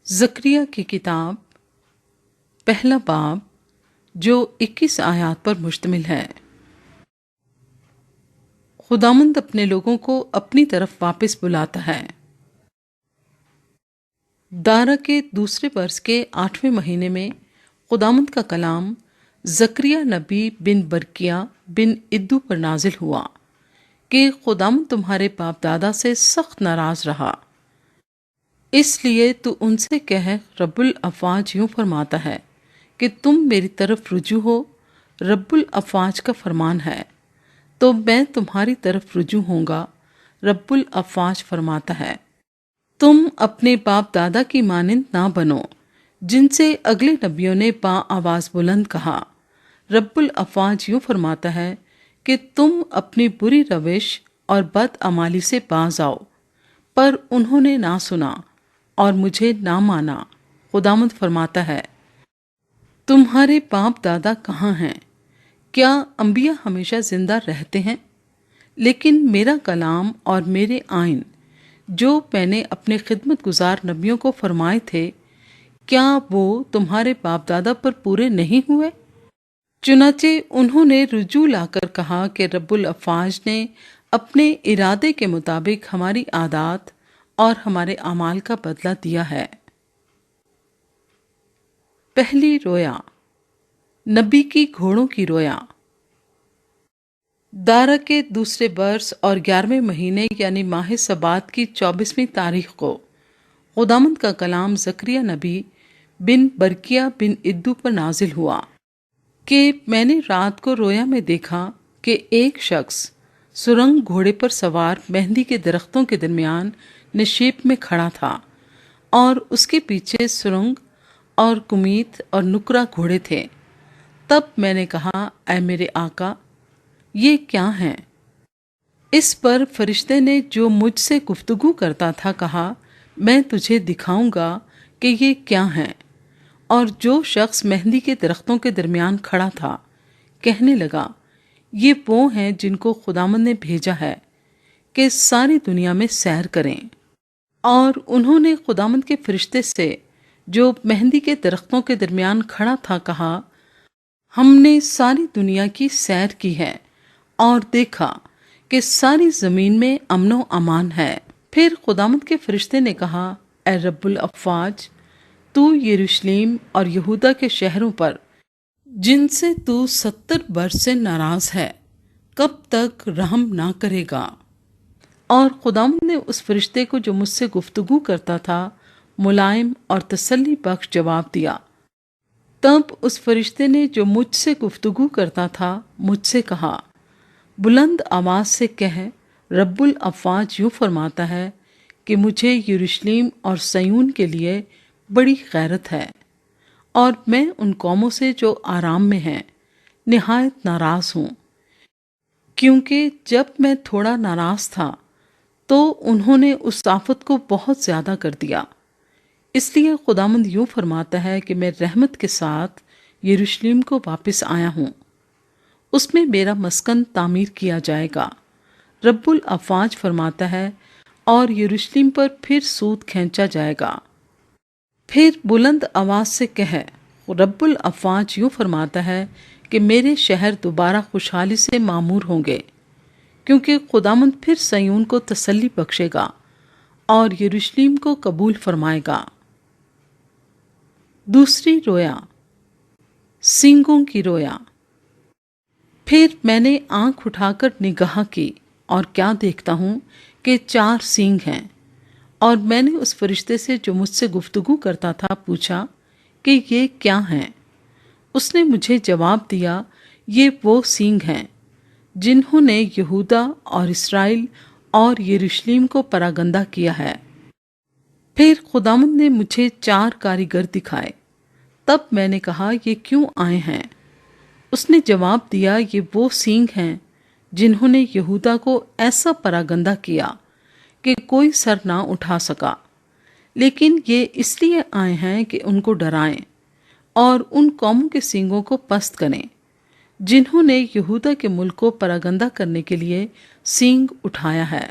ज़करिया की किताब पहला बाब जो 21 आयात पर मुश्तमिल है। खुदामंद अपने लोगों को अपनी तरफ वापस बुलाता है। दारा के दूसरे वर्ष के 8वें महीने में खुदामंद का कलाम ज़करिया नबी बिन बरकिया बिन इद्दू पर नाजिल हुआ कि खुदामंद तुम्हारे बाप दादा से सख्त नाराज रहा, इसलिए तू उनसे कह, रब्बुल अफ़वाज यूं फरमाता है कि तुम मेरी तरफ रुजू हो। रब्बुल अफ़वाज का फरमान है तो मैं तुम्हारी तरफ रुजू होऊंगा। रब्बुल अफ़वाज फरमाता है, तुम अपने बाप दादा की मानिंद ना बनो जिनसे अगले नबियों ने बा आवाज़ बुलंद कहा। रब्बुल अफ़वाज यूं फरमाता है कि तुम अपनी बुरी रविश और बदअमाली से बाज आओ, पर उन्होंने ना सुना और मुझे ना माना। खुदामंद फरमाता है, तुम्हारे बाप दादा कहाँ हैं? क्या अंबिया हमेशा जिंदा रहते हैं? लेकिन मेरा कलाम और मेरे आइन जो मैंने अपने खिदमत गुजार नबियों को फरमाए थे, क्या वो तुम्हारे बाप दादा पर पूरे नहीं हुए? चुनाचे उन्होंने रुजू लाकर कहा कि रब्बुल अफ़वाज ने अपने इरादे के मुताबिक हमारी आदात और हमारे अमाल का बदला दिया है। पहली रोया, नबी की घोड़ों की रोया। दारा के दूसरे बरस और 11वें महीने यानी माह सबात की 24वीं तारीख को खुदामंद का कलाम ज़करिया नबी बिन बरकिया बिन इद्दू पर नाजिल हुआ कि मैंने रात को रोया में देखा कि एक शख्स सुरंग घोड़े पर सवार मेहंदी के दरख्तों के दरमियान निशेब में खड़ा था और उसके पीछे सुरंग और कुमीत और नुकरा घोड़े थे। तब मैंने कहा, ऐ मेरे आका, ये क्या है? इस पर फरिश्ते ने जो मुझसे गुफ्तगू करता था कहा, मैं तुझे दिखाऊंगा कि ये क्या है। और जो शख्स मेहंदी के दरख्तों के दरमियान खड़ा था कहने लगा, ये वो हैं जिनको खुदामंद ने भेजा है कि सारी दुनिया में सैर करें। और उन्होंने खुदामंद के फरिश्ते से जो मेहंदी के दरख्तों के दरमियान खड़ा था कहा, हमने सारी दुनिया की सैर की है और देखा कि सारी ज़मीन में अमनो अमान है। फिर खुदामंद के फरिश्ते ने कहा, ए रब्बुल अफ़वाज, तू यरूशलेम और यहूदा के शहरों पर जिनसे तू 70 बरस से नाराज़ है, कब तक रहम ना करेगा? और खुदावंद ने उस फरिश्ते को जो मुझसे गुफ्तगू करता था मुलायम और तसल्ली बख्श जवाब दिया। तब उस फरिश्ते ने जो मुझसे गुफ्तगू करता था मुझसे कहा, बुलंद आवाज़ से कह, रब्बुल अफ़वाज यूं फरमाता है कि मुझे यरूशलेम और सयून के लिए बड़ी गैरत है और मैं उन कौमों से जो आराम में हैं निहायत नाराज़ हूँ, क्योंकि जब मैं थोड़ा नाराज़ था तो उन्होंने उस आफत को बहुत ज़्यादा कर दिया। इसलिए खुदामंद यूं फरमाता है कि मैं रहमत के साथ यरूशलेम को वापस आया हूँ, उसमें मेरा मस्कन तामीर किया जाएगा। रब्बुल अफ़वाज फरमाता है, और यरूशलेम पर फिर सूद खींचा जाएगा। फिर बुलंद आवाज़ से कह, रब्बुल अफ़वाज यूं फरमाता है कि मेरे शहर दोबारा खुशहाली से मामूर होंगे, क्योंकि खुदामंद फिर सयून को तसल्ली बख्शेगा और यरूशलेम को कबूल फरमाएगा। दूसरी रोया, सींगों की रोया। फिर मैंने आंख उठाकर निगाह की और क्या देखता हूँ कि 4 सींग हैं। और मैंने उस फरिश्ते से जो मुझसे गुफ्तगू करता था पूछा कि ये क्या हैं? उसने मुझे जवाब दिया, ये वो सींग हैं जिन्होंने यहूदा और इस्राएल और यरूशलेम को परागंदा किया है। फिर खुदामंद ने मुझे 4 कारीगर दिखाए। तब मैंने कहा, ये क्यों आए हैं? उसने जवाब दिया, ये वो सींग हैं जिन्होंने यहूदा को ऐसा परागंदा किया कि कोई सर ना उठा सका, लेकिन ये इसलिए आए हैं कि उनको डराएं और उन कौमों के सींगों को पस्त करें जिन्होंने यहूदा के मुल्क को परागंदा करने के लिए सींग उठाया है।